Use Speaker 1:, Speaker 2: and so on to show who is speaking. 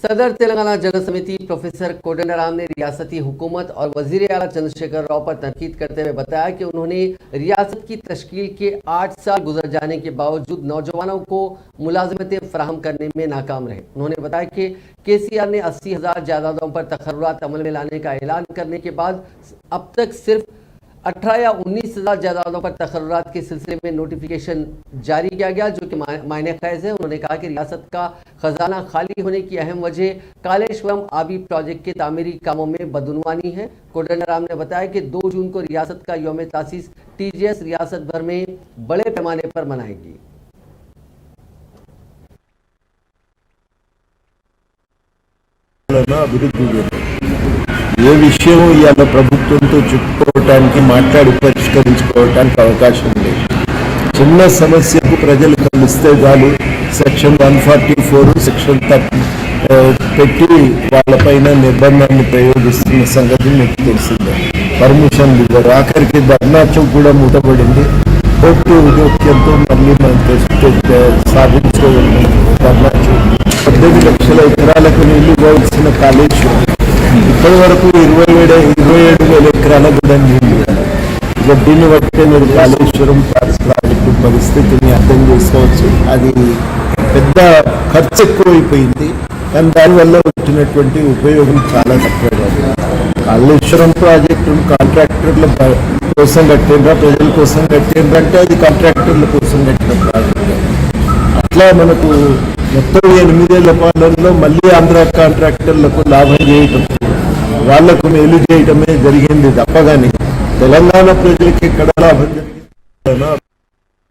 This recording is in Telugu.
Speaker 1: सदर तेलंगाना जन समिति प्रोफेसर कोदंडराम ने रियासती हुकूमत और वजीर आला चंद्रशेखर राव पर तनकीद करते हुए बताया कि उन्होंने रियासत की तश्कील के 8 साल गुजर जाने के बावजूद नौजवानों को मुलाजमतें फराहम करने में नाकाम रहे। उन्होंने बताया कि KCR ने 80,000 जायदादों पर तकर्रुरात अमल में लाने का ऐलान करने के बाद अब तक सिर्फ 18 या 19,000 जायदादों पर तकर्रुरात के सिलसिले में नोटिफिकेशन जारी किया गया, जो कि मायने खैज है। उन्होंने कहा कि रियासत का खजाना खाली होने की अहम वजह कालेश्वरम आबी प्रोजेक्ट के तामीरी कामों में बदउनवानी है। कोदंडराम ने बताया कि 2 जून को रियासत का यौम तासीस TGS रियासत भर में बड़े पैमाने पर मनाएगी।
Speaker 2: ఏ విషయం ఇవాళ ప్రభుత్వంతో చెప్పుకోవటానికి మాట్లాడి పరిష్కరించుకోవటానికి అవకాశం లేదు. చిన్న సమస్యకు ప్రజలు కలిస్తే చాలు సెక్షన్ 144 సెక్షన్ 30 పెట్టి వాళ్ళపైన నిర్బంధాన్ని ప్రయోగిస్తున్న సంగతి మీకు తెలిసిందే. పర్మిషన్ ఇవ్వరు. ఆఖరికి ధర్నా చౌక్ కూడా మూతపడింది. కోర్టు జోక్యంతో మళ్ళీ మనం సాధించుకోగలిగిన ధర్నా చౌక్ 18 లక్షల ఎకరాలకు నీళ్లు పోవాల్సిన కాళేశ్వరం ఇప్పటి వరకు 27,000 ఎకరాల కూడా నీళ్లు. ఇక దీన్ని బట్టే మీరు కాళేశ్వరం ప్రాజెక్టు పరిస్థితిని అర్థం చేసుకోవచ్చు. అది పెద్ద ఖర్చు ఎక్కువైపోయింది, కానీ దానివల్ల వచ్చినటువంటి ఉపయోగం చాలా తక్కువగా ఉంది. కాళేశ్వరం ప్రాజెక్టును కాంట్రాక్టర్ల కోసం కట్టిండ్రా, ప్రజల కోసం కట్టిండ్రంటే అది కాంట్రాక్టర్ల కోసం కట్టిన ప్రాజెక్టు. అట్లా మనకు మొత్తం 8 ఏళ్ల పాలనలో మళ్ళీ ఆంధ్ర కాంట్రాక్టర్లకు లాభం చేయటం, వాళ్లకు మేలు చేయటమే జరిగింది తప్ప కానీ తెలంగాణ ప్రజలకి ఎక్కడ లాభం జరిగింది?